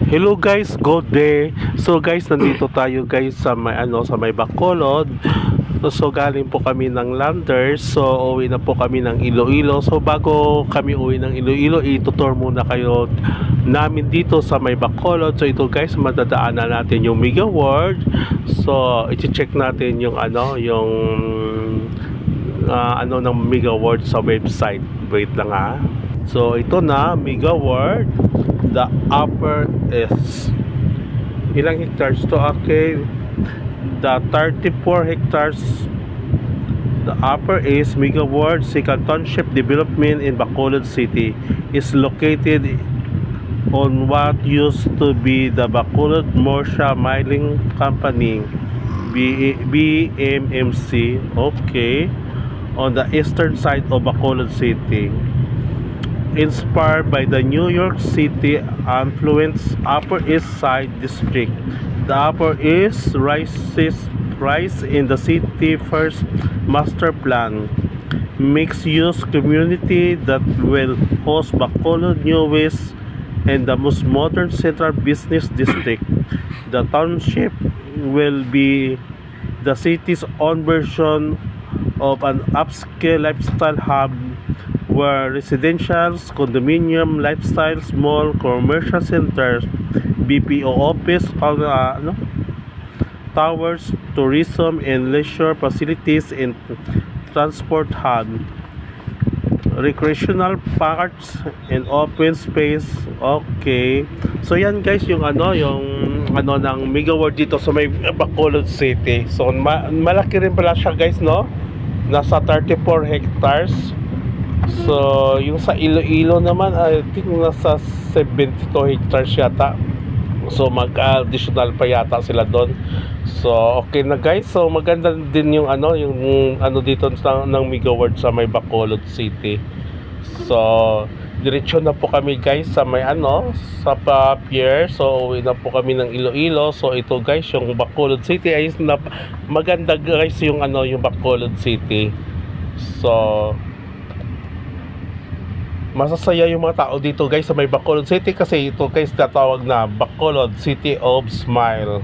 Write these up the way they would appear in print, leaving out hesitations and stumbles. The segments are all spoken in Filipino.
Hello guys, good day. So guys, nandito tayo guys sa may Bacolod. So galing po kami ng Landers. So uwi na po kami ng Iloilo. So bago kami uwi ng Iloilo, itutur muna kayo namin dito sa may Bacolod. So ito guys, madadaanan natin yung Mega World. So i-check natin yung ng Mega World sa website. Wait lang ha. So ito na Mega World. The upper is ilang hectares to? Okay, the 34 hectares. The upper is Mega World Second Township Development in Bacolod City is located on what used to be the Bacolod Morsha Mining Company, BMMC. Okay, on the eastern side of Bacolod City. Inspired by the New York City affluent Upper East Side district, the Upper East rise in the city first master plan mixed-use community that will host Bacolod newest and the most modern central business district. The township will be the city's own version of an upscale lifestyle hub where residentials, condominium, lifestyle, small commercial centers, BPO office, towers, tourism and leisure facilities and transport hub, recreational parks and open space. Okay. So yan guys yung ng Mega World dito sa may Bacolod City. So malaki rin pala siya guys, no? Nasa 34 hectares. So, yung sa Iloilo naman, I think nasa 72 hectares yata. So, mag-additional pa yata sila doon. So, okay na guys. So, maganda din yung dito ng Mega World sa may Bacolod City. So, diretso na po kami guys sa may sa pier. So, uwi na po kami ng Iloilo. So, ito guys, yung Bacolod City ay maganda guys yung yung Bacolod City. So, masasaya yung mga tao dito guys sa may Bacolod City kasi ito guys tatawag na Bacolod City of Smile.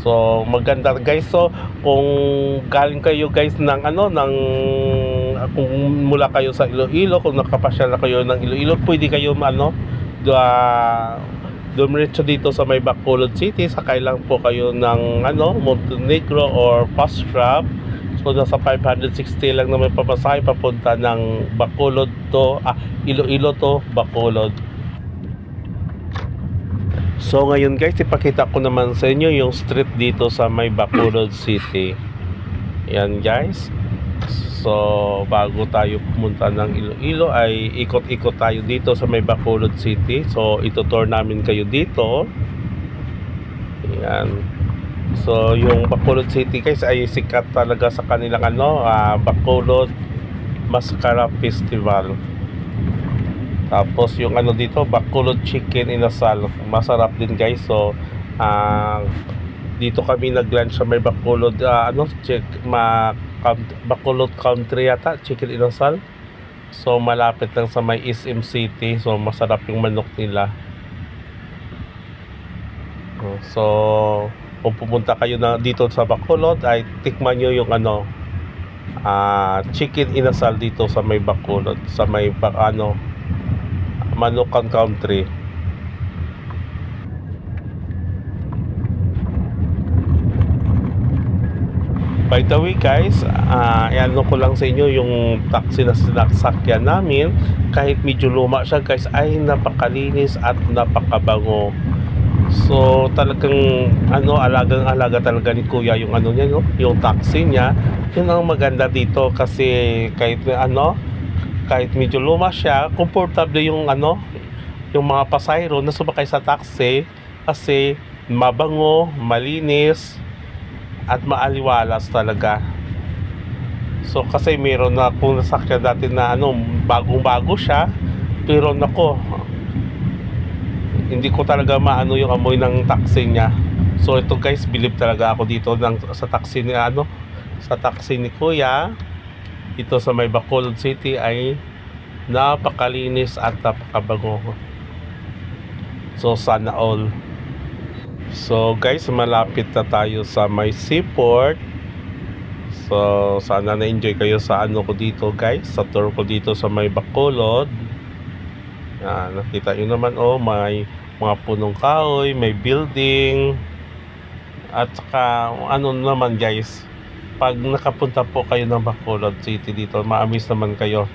So maganda guys. So kung galing kayo guys kung mula kayo sa Iloilo, kung nakapasyal na kayo ng Iloilo, pwede kayo dumiretso dito sa may Bacolod City. Sakay lang po kayo ng Montenegro or Fast Grab. So nasa 560 lang naman pamasahe papunta ng Bacolod to Iloilo to Bacolod. So ngayon guys, ipakita ko naman sa inyo yung street dito sa may Bacolod City. Yan guys. So bago tayo pumunta ng Iloilo ay ikot-ikot tayo dito sa may Bacolod City. So itutour namin kayo dito. Yan. So yung Bacolod City guys ay sikat talaga sa kanilang Bacolod Mascara Festival. Tapos yung dito, Bacolod Chicken Inasal, masarap din guys. So dito kami nag-lunch sa may Bacolod Bacolod Country yata, Chicken Inasal. So malapit lang sa may SM City. So masarap yung manok nila. So kung pupunta kayo dito sa Bacolod ay tikman nyo yung Chicken Inasal dito sa may Bacolod, sa may Manukan Country. By the way guys, ko lang sa inyo yung taxi na sinasakyan namin. Kahit medyo luma siya guys, ay napakalinis at napakabango. So talagang alagang-alaga talaga ni Kuya yung niya, no? Yung taxi niya. Yun ang maganda dito kasi kahit kahit medyo luma siya, komportable yung yung mga pasahero na sumakay sa taxi kasi mabango, malinis at maaliwalas talaga. So kasi meron na kung nasakyan dati na bagong-bago siya, pero nako, hindi ko talaga yung amoy ng taxi niya. So ito guys, believe talaga ako dito sa taxi ni sa taxi ni Kuya dito sa may Bacolod City ay napakalinis at napakabango. So sana all. So guys, malapit na tayo sa may seaport. So sana na-enjoy kayo sa ano ko dito guys, sa tour ko dito sa may Bacolod. Nakita nyo naman, oh, may mga punong kahoy, may building. At saka ano naman guys, pag nakapunta po kayo ng Bacolod City dito, ma-amaze naman kayo.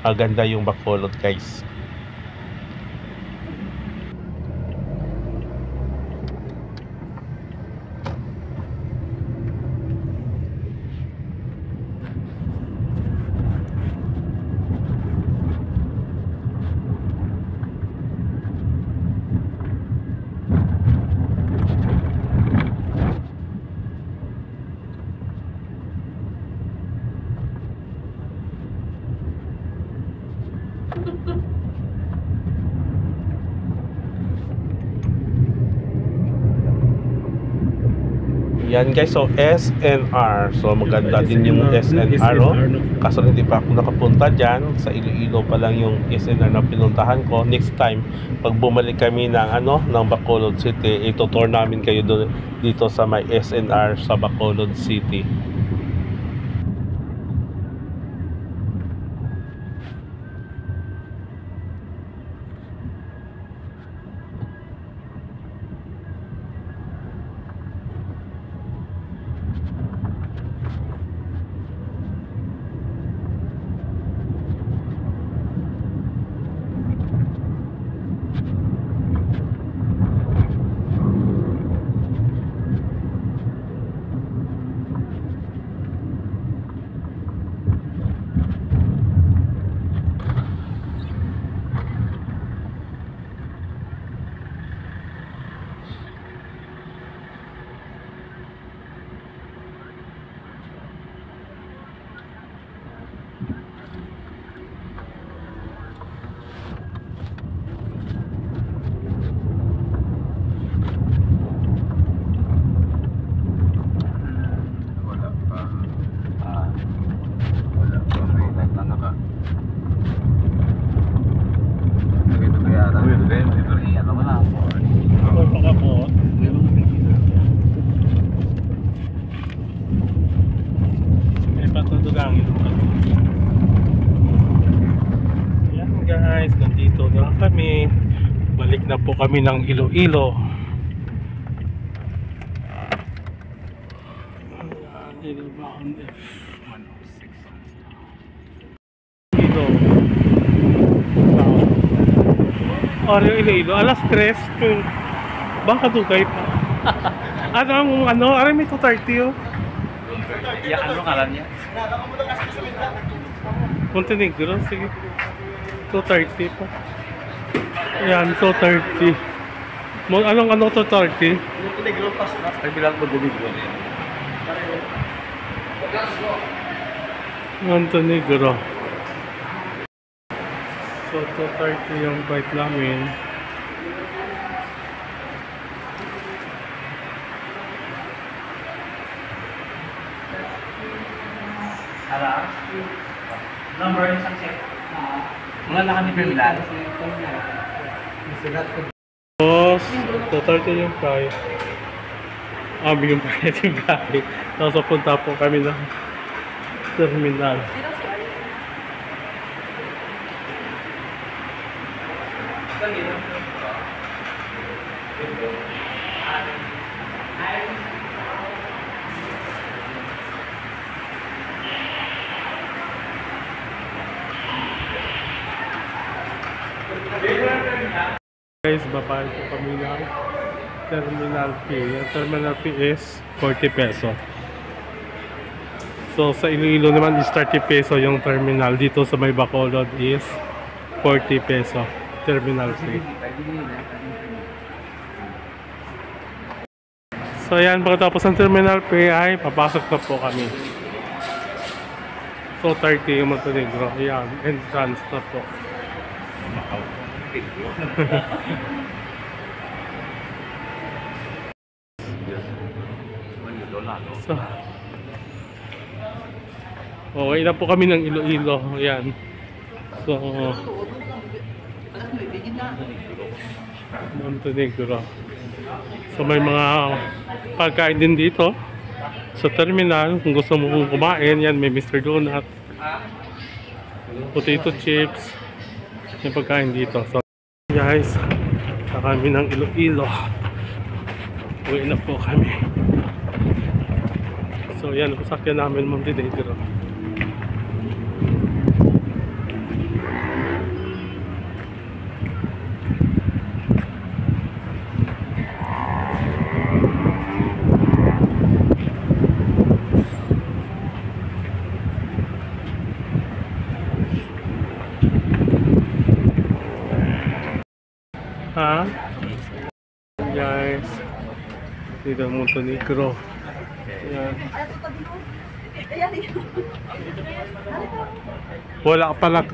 Maganda yung Bacolod guys. Yan guys, so SNR. So maganda din yung SNR, oh. Kaso hindi pa ako nakapunta dyan. Sa Iloilo pa lang yung SNR na pinuntahan ko. Next time, pag bumalik kami ng ng Bacolod City, itutour namin kayo dito sa may SNR sa Bacolod City. Yan guys, nandito na kami. Balik na po kami ng Iloilo. Iloilo, alas 3 kung baka dugay pa. ano, may 2:30 oh. Ya, ano ngalan niya? Montenegro, sige. 2:30 pa. Ayan, 2:30. Anong 2:30? Montenegro pas na. Ay, bilang Montenegro. Montenegro. So, 2:30 yung flight namin. Ala? Number yung sunset. Mga na kami terminal. Tapos, 2:30 yung flight. Yung flight yung flight. Tapos, punta po kami ng terminal. Guys, babaan po kami ng terminal fee. Yung terminal fee is 40 peso. So sa Iloilo naman is 30 peso yung terminal. Dito sa may Bacolod is 40 peso terminal fee. So yan, pagkatapos ng terminal fee ay papasok na po kami. So 30 yung Montenegro. Ayan, entrance na po. So, okay na po kami ng Iloilo. Ayan. So, Montenegro. So may mga pagkain din dito sa terminal. Kung gusto mo kumain, yan may Mr. Donut, potato chips, yung pagkain dito. So guys, sa kami ng Iloilo, uwi na po kami. So yan, sasakyan namin Montenegro. Ha? Guys, dito ang Montenegro. Yan. Wala pala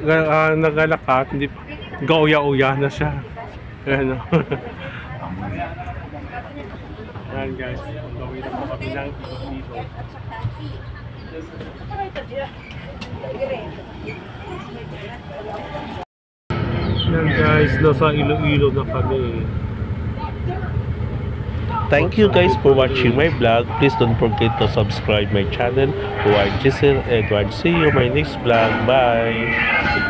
nagalakat, hindi gauya-uya na siya. Ayan o. Ayan guys, gawin na po kami ng dito. Ayan guys, nasa Iloilo na kami. Thank you guys for watching my vlog. Please don't forget to subscribe my channel. Who are Giselle Edward. See you my next vlog. Bye.